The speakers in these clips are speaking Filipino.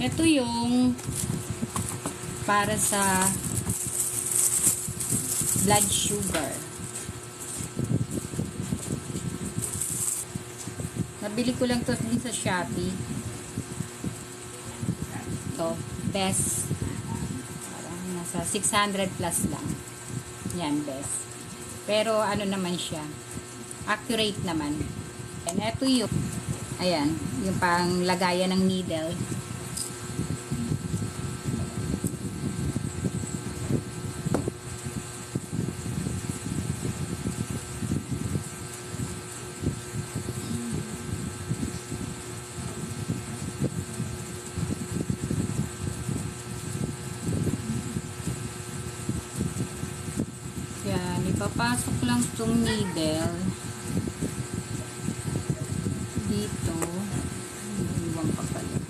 Ito yung para sa blood sugar. Nabili ko lang to din sa Shopee. Ito, best. Parang nasa 600 plus lang. Yan, best. Pero ano naman siya, accurate naman. And ito yung, ayan, yung pang lagayan ng needle. Yan, ipapasok lang itong needle dito. Iwan pa pala.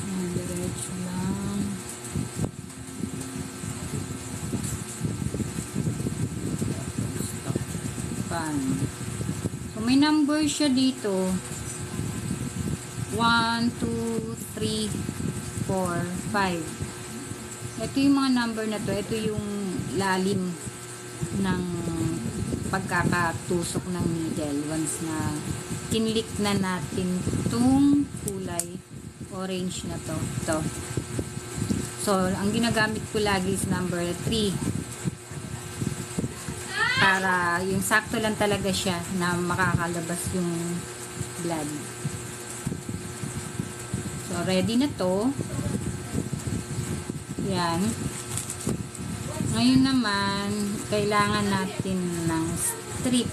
Yan, diretso lang. Pan. So, may number siya dito. 1, 2, 3, 4, 5. Ito yung mga number na to. Ito yung lalim ng pagkakatusok ng needle once na kinlik na natin itong kulay orange na to. Ito. So, ang ginagamit ko lagi is number 3 para yung sakto lang talaga siya na makakalabas yung blood. So, ready na to. Yan. Ngayon naman, kailangan natin ng strip.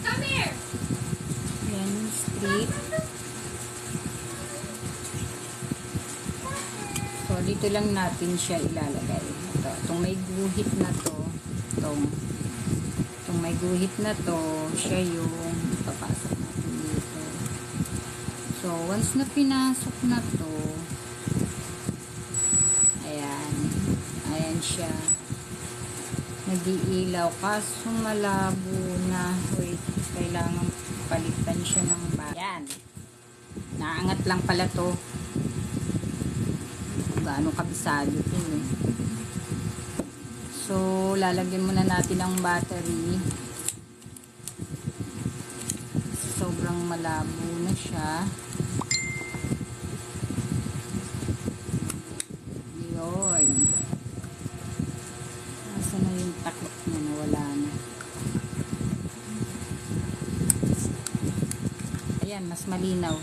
Come here. Yan, strip. So, dito lang natin siya ilalagay. Ito, itong may guhit na to. Itong may guhit na to, siya yung papasok natin dito. So, once na pinasok na to, ayan siya. Nag-iilaw kaso malabo na. Wait, kailangan palitan siya ng ayan. Naangat lang pala to. Gaano kabisado to eh. So, lalagyan muna natin ang battery. Sobrang malabo na siya. Yun. Nasa na yung takip niya? Nawala na. Ayan, mas malinaw.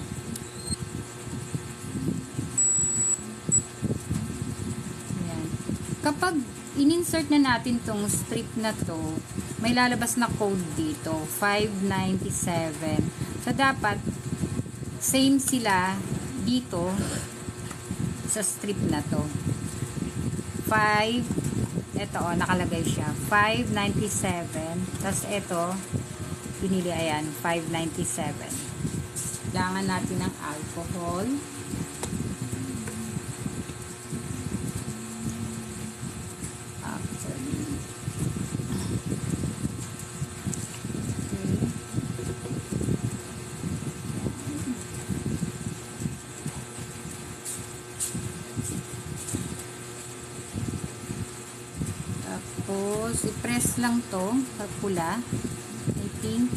Ayan. Kapag in-insert na natin tong strip na to, may lalabas na code dito, 597. So, dapat same sila dito sa strip na to. 5, ito nakalagay siya, 597. Tapos ito, pinili, ayan, 597. Kailangan natin ng alcohol. Tapos, i-press lang to sa pula. I think.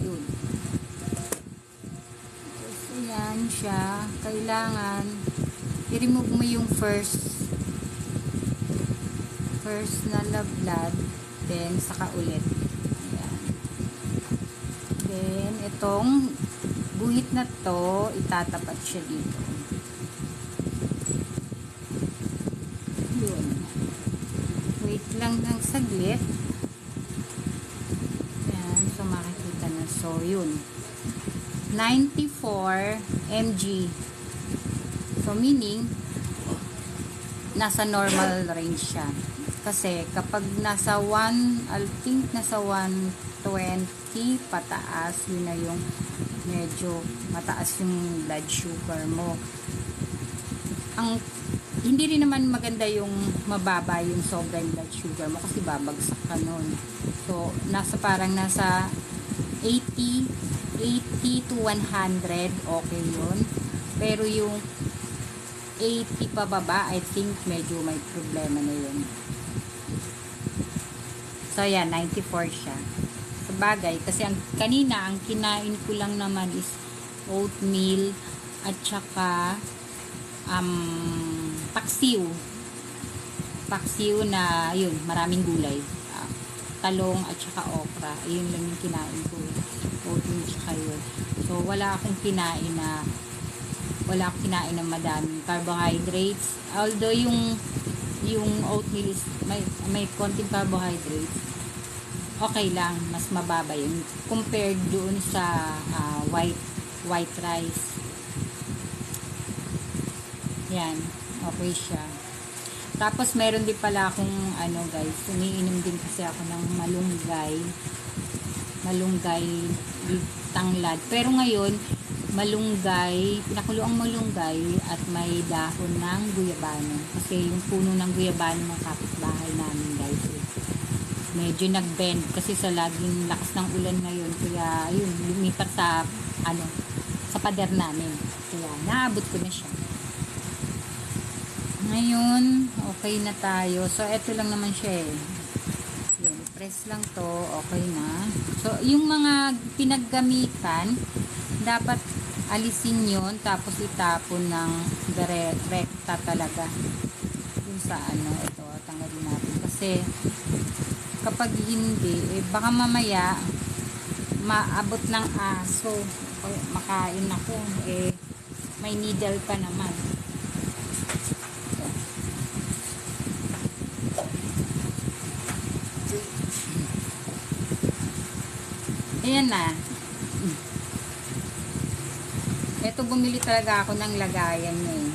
Yun. Tapos, ayan siya. Kailangan, i-remove mo yung first na blood. Then, saka ulit. Ayan. Then, itong guhit na to, itatapat siya dito. Yun. Wait lang ng saglit. Ayan. So, makikita na. So, yun. 94 mg. So, meaning, nasa normal range siya. Kasi, kapag nasa 1, I think nasa 120 pataas, yun na yung medyo mataas yung blood sugar mo. Ang hindi rin naman maganda yung mababa yung sobrang blood sugar mo kasi babagsak ka nun. So, nasa 80 to 100, okay yun. Pero yung 80 pababa, I think medyo may problema na yun. So, yan, 94 siya. Sa bagay, kasi kanina, ang kinain ko lang naman is oatmeal at saka paksiw. Paksiw na, yun, maraming gulay. Talong at saka okra. Yun lang yung kinain ko. Oatmeal saka yun. So, wala akong kinain ng madaming carbohydrates. Although, yung oatmeal is may konting carbohydrates, okay lang, mas mababa yun compared doon sa white rice. Yan, okay siya. Tapos meron din pala akong guys, umiinom din kasi ako ng malunggay with tanglad. Pero ngayon, pinakulo ang malunggay at may dahon ng guyabano. Kasi yung puno ng guyabano ng kapitbahay namin guys, medyo nag-bend kasi sa laging lakas ng ulan ngayon. Kaya yun, lumipat sa pader namin. Kaya naabot ko na siya. Ngayon, okay na tayo. So, eto lang naman siya eh. Yun, press lang to. Okay na. So, yung mga pinaggamitan, dapat alisin yun. Tapos itapon ng direkta talaga. Yung sa ito, tanggalin natin. Kasi, kapag hindi, baka mamaya, maabot ng aso. Makain ako. May needle pa naman. Ayan na. Ito, bumili talaga ako ng lagayan niya eh.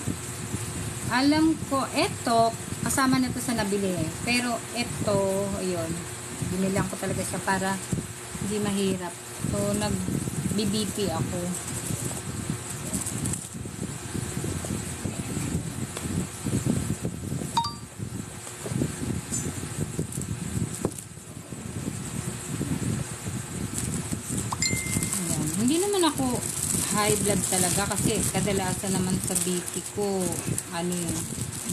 Alam ko, ito, kasama na to sa nabili eh. Pero ito, ayun, binilang ko talaga siya para hindi mahirap. So, nag-BBP ako. Hindi naman ako high blood talaga kasi kadalasan naman sa BP ko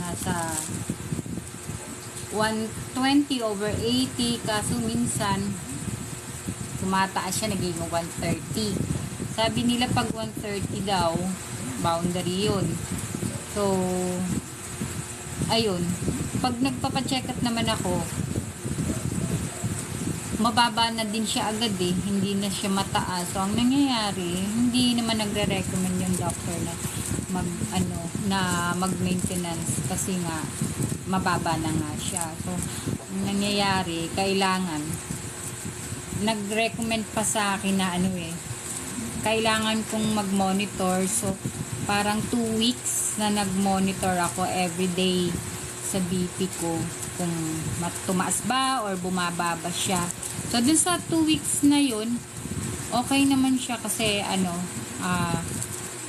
nasa 120/80, kaso minsan tumataas siya, naging 130. Sabi nila pag 130 daw boundary yun. So ayun, pag nagpapacheck up naman ako, mababa na din siya agad eh, hindi na siya mataas. So ang nangyayari, hindi naman nagre-recommend yung doctor na mag-maintenance kasi nga mababa na nga siya. So ang nangyayari, kailangan nag-recommend pa sa akin na kailangan kong mag-monitor. So parang 2 weeks na nag-monitor ako everyday sa BP ko kung tumaas ba or bumaba ba siya. So dun sa 2 weeks na yun, okay naman siya kasi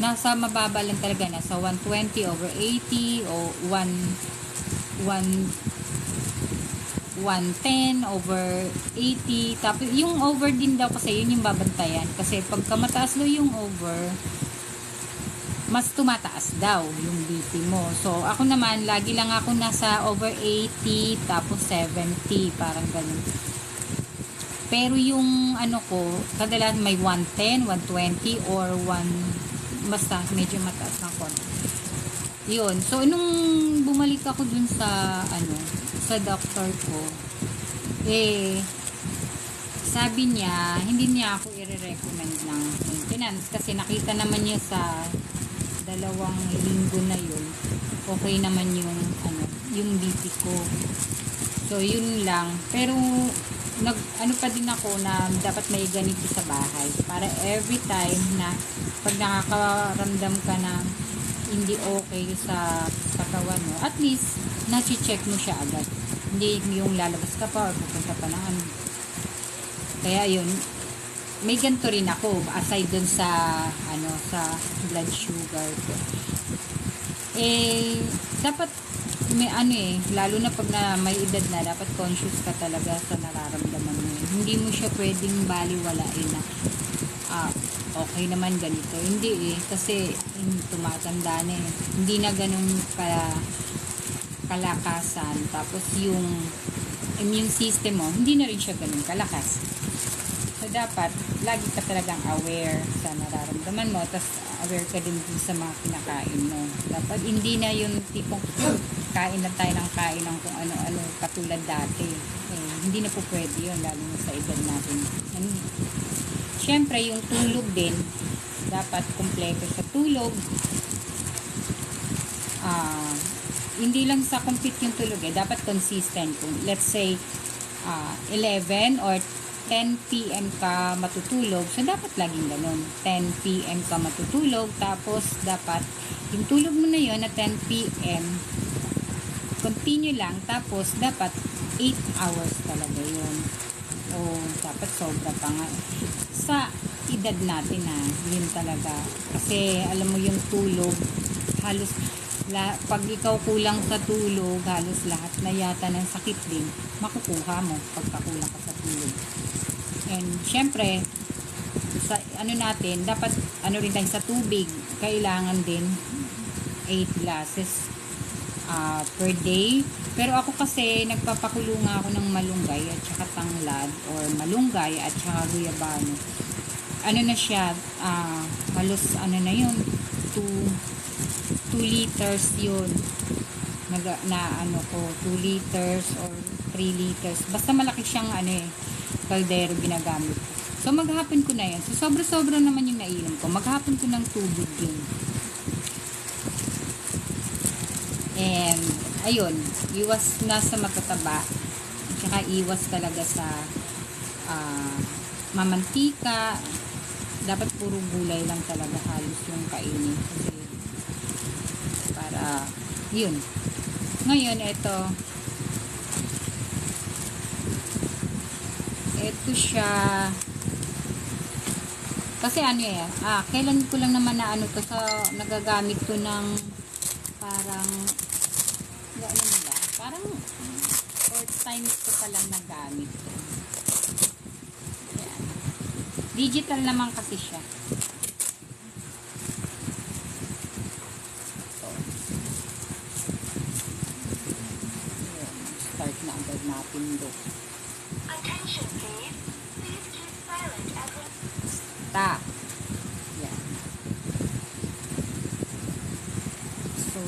nasa mababa lang talaga, nasa 120/80 o 110/80. Tapos yung over din daw kasi yun yung babantayan, kasi pagka mataas daw yung over, mas tumataas daw yung BP mo. So ako naman, lagi lang ako nasa over 80 tapos 70, parang ganun. Pero yung ko, kadalasan may 110, 120 or basta medyo mataas ng konti. Yun. So nung bumalik ako dun sa sa doctor ko, sabi niya, hindi niya ako i-recommend ng maintenance kasi nakita naman niya sa 2 linggo na yun, okay naman yung BP ko. So yun lang. Pero pa din ako na dapat may ganito sa bahay para every time na pag nakakaramdam ka na hindi okay sa katawan mo, at least na-check mo siya agad. Hindi yung lalabas ka pa or pupunta pa na Kaya yun, may ganito rin ako aside dun sa sa blood sugar ko. dapat may lalo na pag na may edad na, dapat conscious ka talaga sa nararamdaman mo. Hindi mo siya pwedeng baliwalain na okay naman ganito. Hindi kasi tumatanda na eh. Hindi na ganun kalakasan. Tapos yung immune system mo, hindi na rin siya ganun kalakas. So, dapat, lagi ka talagang aware sa nararamdaman mo, tapos aware ka din sa mga kinakain mo. Dapat, hindi na yung tipong kain na tayo ng kain ng kung ano-ano, katulad dati. Hindi na po pwede yun, lalo na sa edad natin. And, syempre, yung tulog din, dapat kumpleto sa tulog. Hindi lang sa complete yung tulog dapat consistent. Let's say 11 or 10 p.m. ka matutulog, so dapat laging ganun. 10 p.m. ka matutulog, tapos dapat yung tulog mo na yun na 10 p.m. continue lang, tapos dapat 8 hours talaga yun. O dapat sobra pa nga. Sa edad natin yun talaga. Kasi alam mo yung tulog, halos pag ikaw kulang sa tulog, halos lahat na yata ng sakit din makukuha mo pagkakulang ka sa tulog. And syempre sa natin, dapat rin tayo sa tubig, kailangan din 8 glasses per day. Pero ako kasi nagpapakulo nga ako ng malunggay at saka tanglad, or malunggay at saka guyabano. Na siya, halos na yun, 2 liters yun. 2 liters or 3 liters. Basta malaki siyang kaldero ginagamit ko. So maghapon ko na yun. So sobra-sobra naman yung nainom ko. Maghapon ko ng tubig yun. And ayun, iwas na sa matataba. At saka iwas talaga sa mamantika. Dapat puro gulay lang talaga halos yung kainin. Kasi para yun. Ngayon ito siya kasi kailan ko lang naman na to, sa nagagamit ko ng parang parang 4 times ko palang nagamit. Yan. Digital naman kasi siya. Start na agad natin doon. Attention please. Please keep silent as we... Stop. Yan. So,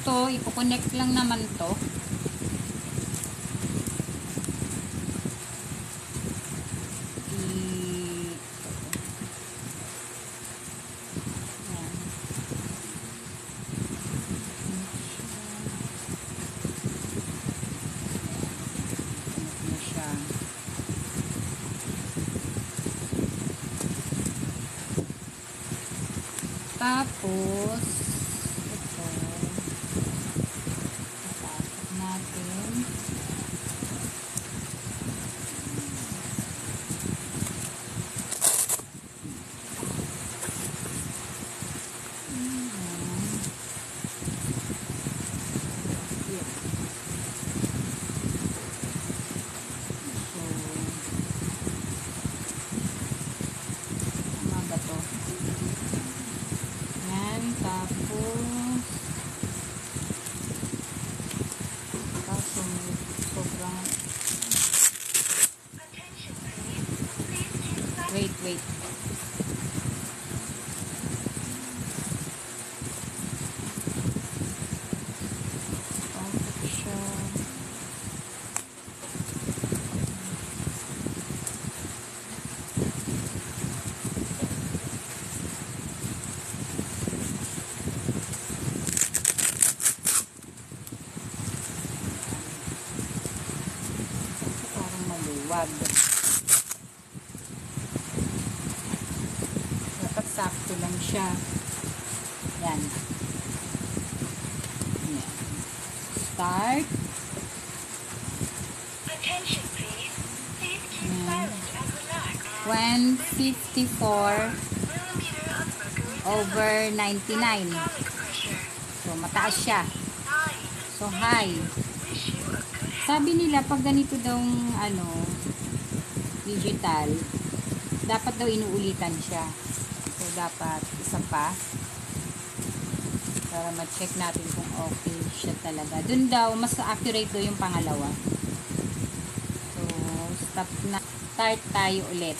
to, ipo-connect lang naman to. Tapos, ito, papasok natin. Wait. Pasok siya. Parang maluwag. Sakto lang siya. Yan. Start. Attention please. Please keep silent and relax. 154 Millimeter of mercury over 99. stomach pressure. So, mataas siya. 9. So, high. Wish you a good Sabi nila, pag ganito daw, digital, dapat daw inuulitan siya. So, dapat isa pa. Para ma-check natin kung okay siya talaga. Dun daw, mas accurate daw yung pangalawa. So, stop na. Start tayo ulit.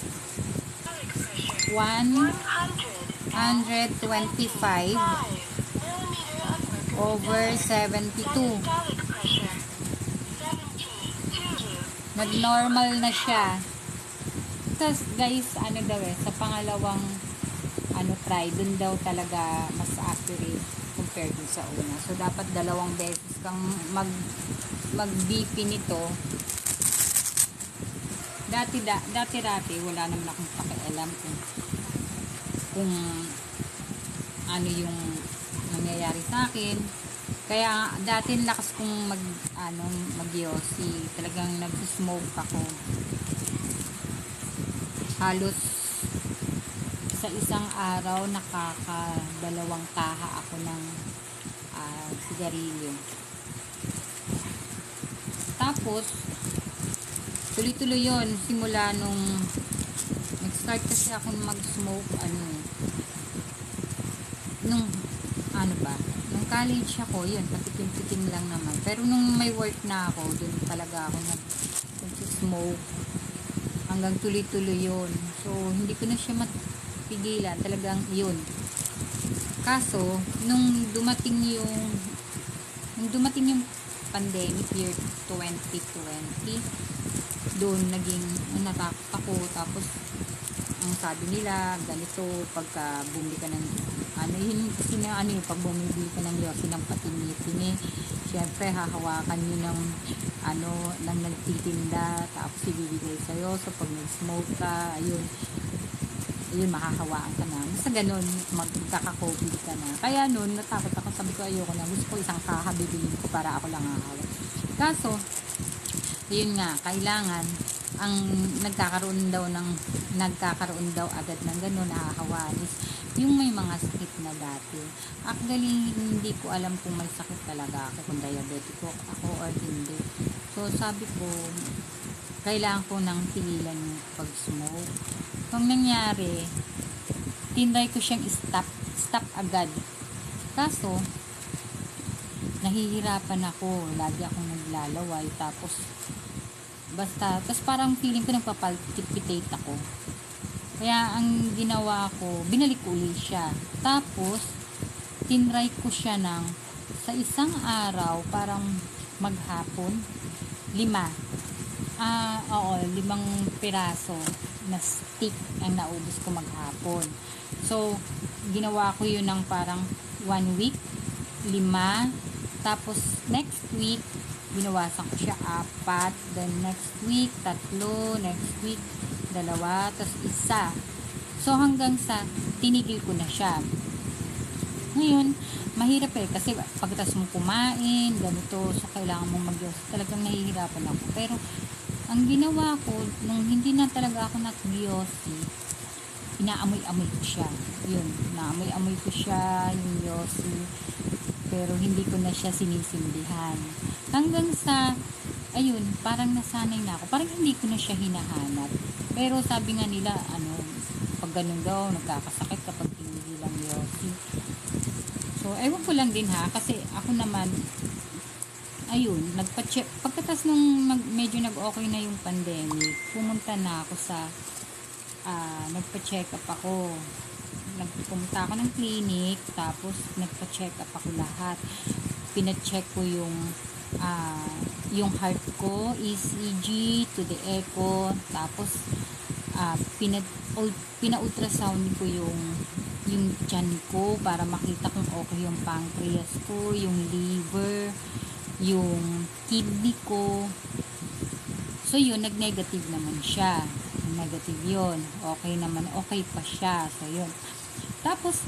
stomach pressure. 125 millimeter of mercury over stomach 72. pressure 70 Nag-normal na siya. Tapos, guys, sa pangalawang try, dun daw talaga mas accurate compared dun sa una. So, dapat dalawang beses kang mag-BP nito. Dati, wala naman akong pakialam kung ano yung nangyayari sa akin. Kaya, dati lakas kong mag-yossi. Talagang nag-smoke ako. Halos sa isang araw nakakadalawang kaha ako ng sigarilyo. Tapos tuloy-tuloy yon simula nung nag-start kasi ako mag-smoke nung nung college ako, yun, patikim-tikim lang naman. Pero nung may work na ako, dun talaga ako nag-smoke hanggang tuloy-tuloy yun. So, hindi ko na siya pigilan, talagang yun. Kaso, nung dumating yung pandemic year 2020, doon naging natakot ako. Tapos ang sabi nila ganito, pagka bumili ka ng pag bumili ka ng yosi ng patini-tini, syempre hahawakan nyo ng nagtitinda, tapos ibibigay sa'yo. So pag nag-smoke ka, ayun, makahawaan ka na. Basta ganun, magkaka-COVID ka na. Kaya nun, natakot ako. Sabi ko, ayoko na. Gusto ko isang kaha, bibilin ko para ako lang hahawa. Kaso, yun nga, kailangan, ang nagkakaroon daw agad ng ganun, nahahawaan is yung may mga sakit na dati. Actually, hindi ko alam kung may sakit talaga ako, kung diabetic ako or hindi. So, sabi ko, kailangan ko nang pigilan yung pag-smoke. Kung nangyari, tinry ko siyang stop agad. Kaso, nahihirapan ako. Lagi akong naglalaway. Tapos parang feeling ko nagpapalpitate ako. Kaya, ang ginawa ko, binalik ko ulit siya. Tapos, tinry ko siya sa isang araw, parang maghapon, 5 piraso na stick ang naubos ko maghapon. So, ginawa ko yun ng parang 1 week, 5, tapos next week, binawasan ko siya 4, then next week, 3, next week, 2, tapos 1. So, hanggang sa tinigil ko na siya. Ngayon, mahirap kasi pagkatapos mo kumain, ganito, so kailangan mong mag-yossi. Talagang nahihirapan ako. Pero, ang ginawa ko, nung hindi na talaga ako nag-yossi, inaamoy-amoy ko siya. Yun, inaamoy-amoy ko siya, yung yossi. Pero, hindi ko na siya sinisindihan. Hanggang sa, ayun, parang nasanay na ako. Parang hindi ko na siya hinahanap. Pero, sabi nga nila, pag ganun daw, nagkakasakit kapag tinigilan yossi. So, ewan ko lang din kasi ako naman, ayun, nagpa-check. Pagkatas nung medyo nag-okay na yung pandemic, pumunta na ako nagpa-check up ako. Pumunta ako ng clinic, tapos nagpa-check up ako lahat. Pina-check ko yung heart ko, ECG, to the echo, tapos pina-ultrasound ko yung tiyan ko para makita kung okay yung pancreas ko, yung liver, yung kidney ko. So yun, nag-negative naman siya. Negative yun. Okay naman, okay pa siya. So yun. Tapos,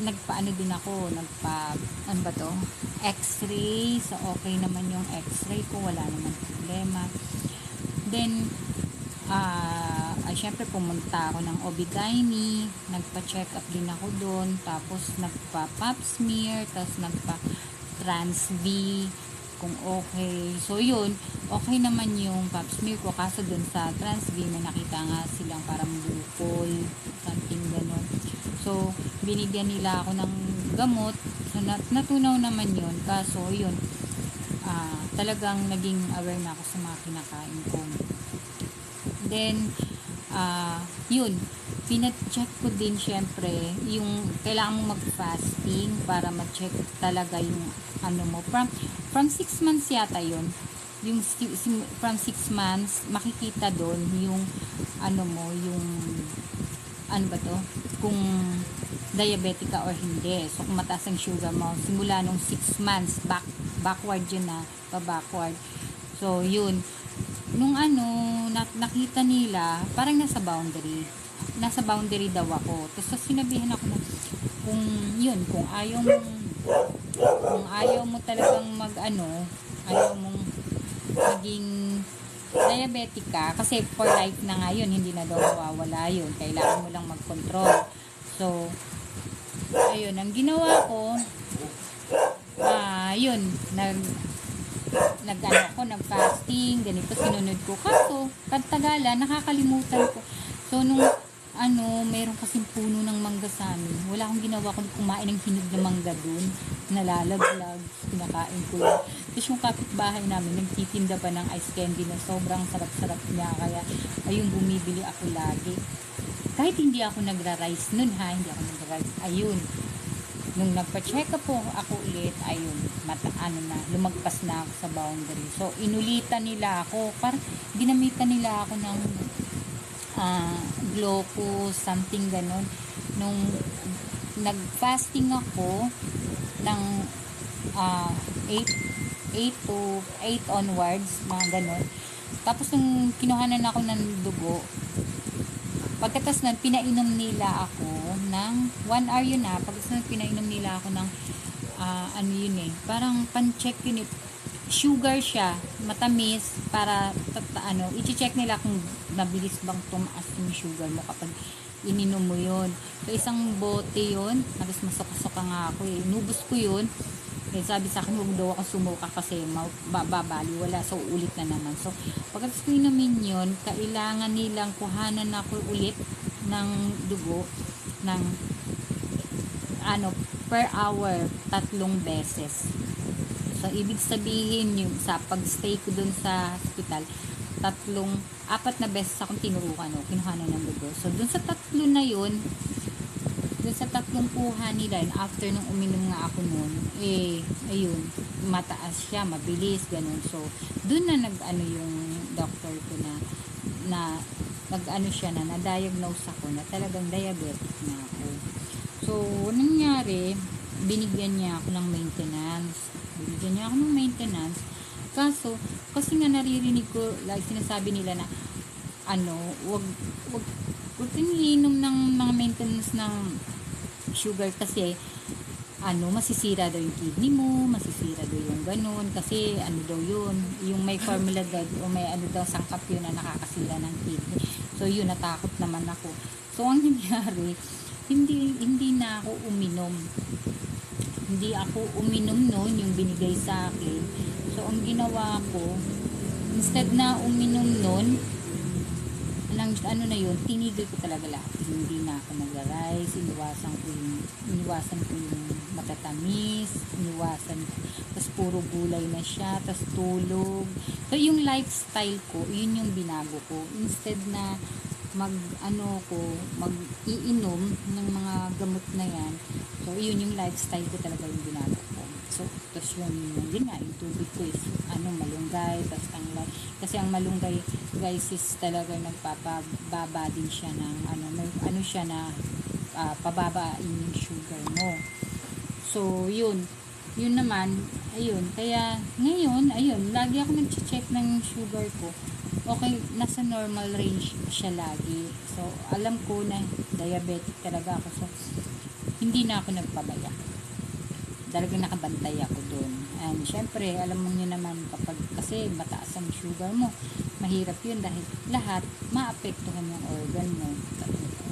nagpa-ano din ako, X-ray. So okay naman yung X-ray ko, wala naman problema. Then, syempre pumunta ako ng OB-GYN, nagpa-check up din ako doon, tapos nagpa-pap smear, tapos nagpa-trans V, kung okay. So yun, okay naman yung pap smear ko, kaso dun sa trans V may nakita nga silang parang bukol, something ganun. So binigyan nila ako ng gamot, so natunaw naman yun, kaso yun, talagang naging aware na ako sa mga kinakain ko. Then yun, pina-check ko din syempre yung kailangan mo mag-fasting para ma-check talaga yung ano mo from 6 months yata yun, yung from 6 months makikita doon yung ano mo, yung ano ba to, kung diabetic ka or hindi. So kung mataas ang sugar mo simula nung 6 months backward yun na, pa-backward. So yun, nung ano, nakita nila, parang nasa boundary daw ako. Tapos sinabihan ako na, kung yun, kung ayaw mo talagang ayaw mong maging diabetic ka, kasi for life na nga yun, hindi na daw mawawala yun, kailangan mo lang mag-control. So ayun, ang ginawa ko, yun, nag-fasting, ganito, sinunod ko. Kaso, katagalan, nakakalimutan ko. So, nung, meron kasing puno ng mangga sa amin. Wala akong ginawa kundi kumain ng hinog na mangga dun. Nalalaglag, pinakain ko yun. Tapos yung kapitbahay namin, nagtitinda pa ng ice candy na sobrang sarap-sarap niya. Kaya, ayun, bumibili ako lagi. Kahit hindi ako nagra-rice nun, ayun. Nung nagpa-check up ako ulit, ayun, lumagpas na ako sa boundary. So, inulitan nila ako, parang ginamitan nila ako ng glucose, something ganun. Nung nag-fasting ako ng 8 onwards, mga ganun. Tapos nung kinuhanan ako ng dugo, pagkatas nun, pinainom nila ako ng 1 hour yun pagkatas nun, pinainom nila ako ng parang pan-check yun sugar siya, matamis, para i-check nila kung nabilis bang tumaas yung sugar mo kapag ininom mo yun. So isang bote yun, tapos masok-sok nga ako inubos ko yun. Sabi sa akin, huwag daw ako sumuka kasi babali, wala. So, ulit na naman. So, pagkatapos ko inumin yun, kailangan nilang kuhanan ako ulit ng dugo ng per hour, 3 beses. So, ibig sabihin yung sa pag-stay ko dun sa hospital, 4 na beses akong tinurukan kinuhanan ng dugo. So, dun sa 3 na yun, dun sa 3 kuha nila, after nung uminom nga ako nun, ayun, mataas siya, mabilis, ganun. So, dun na yung doctor ko na na-diagnose ako na talagang diabetic na ako. So, nangyari, binigyan niya ako ng maintenance. Kaso, kasi nga naririnig ko, like sinasabi nila na, wag kang iinom ng mga maintenance ng sugar kasi masisira daw yung kidney mo, masisira daw yung ganun, kasi daw yun, yung may formula o may daw sangkap yun na nakakasira ng kidney. So yun, natakot naman ako. So ang nangyari, hindi na ako uminom. Hindi ako uminom noon, yung binigay sa akin. So ang ginawa ko, instead na uminom noon, tinigil ko talaga lahat. Hindi na ako nag-rice, iniwasan ko yung matatamis, tapos puro gulay na siya, tapos tulog. So yung lifestyle ko, yun yung binago ko. Instead na mag-iinom ng mga gamot na yan, so yun yung lifestyle ko talaga yung binago ko. So, tapos yun nga, yung tubig ko is malunggay, tapos kasi ang malunggay guys is talaga nagpapababa din siya ng siya na pababain yung sugar mo. So yun naman, ayun, kaya ngayon, ayun, lagi ako nag-check ng sugar ko. Okay, nasa normal range siya lagi. So alam ko na diabetic talaga ako, so hindi na ako nagpabaya. Talagang nakabantay ako doon. And syempre, alam mo nyo naman, kasi mataas ang sugar mo, mahirap yun dahil lahat maapektuhan yung organ mo.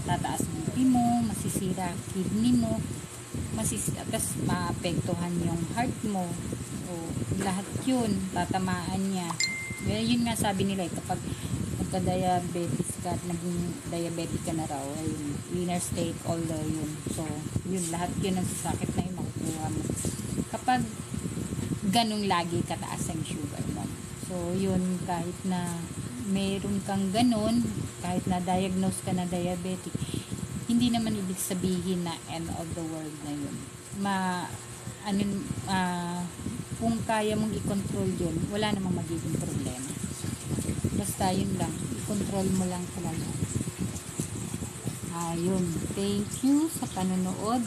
Tataas ang BP mo, masisira kidney mo, tapos maapektuhan yung heart mo. O, lahat yun, tatamaan niya. Yun nga sabi nila, kapag nagka-diabetes ka at naging diabetic ka na raw, ay winner's take all yun. So, yun, lahat yun ang sakit na yung makukuha mo. Kapag ganong lagi kataas ang sugar mo. So, yun, kahit na meron kang ganon, kahit na diagnose ka na diabetic, hindi naman ibig sabihin na end of the world na yun. Kung kaya mong i-control yun, wala namang magiging problema. Basta yun lang, i-control mo lang talaga. Ayun, thank you sa panonood.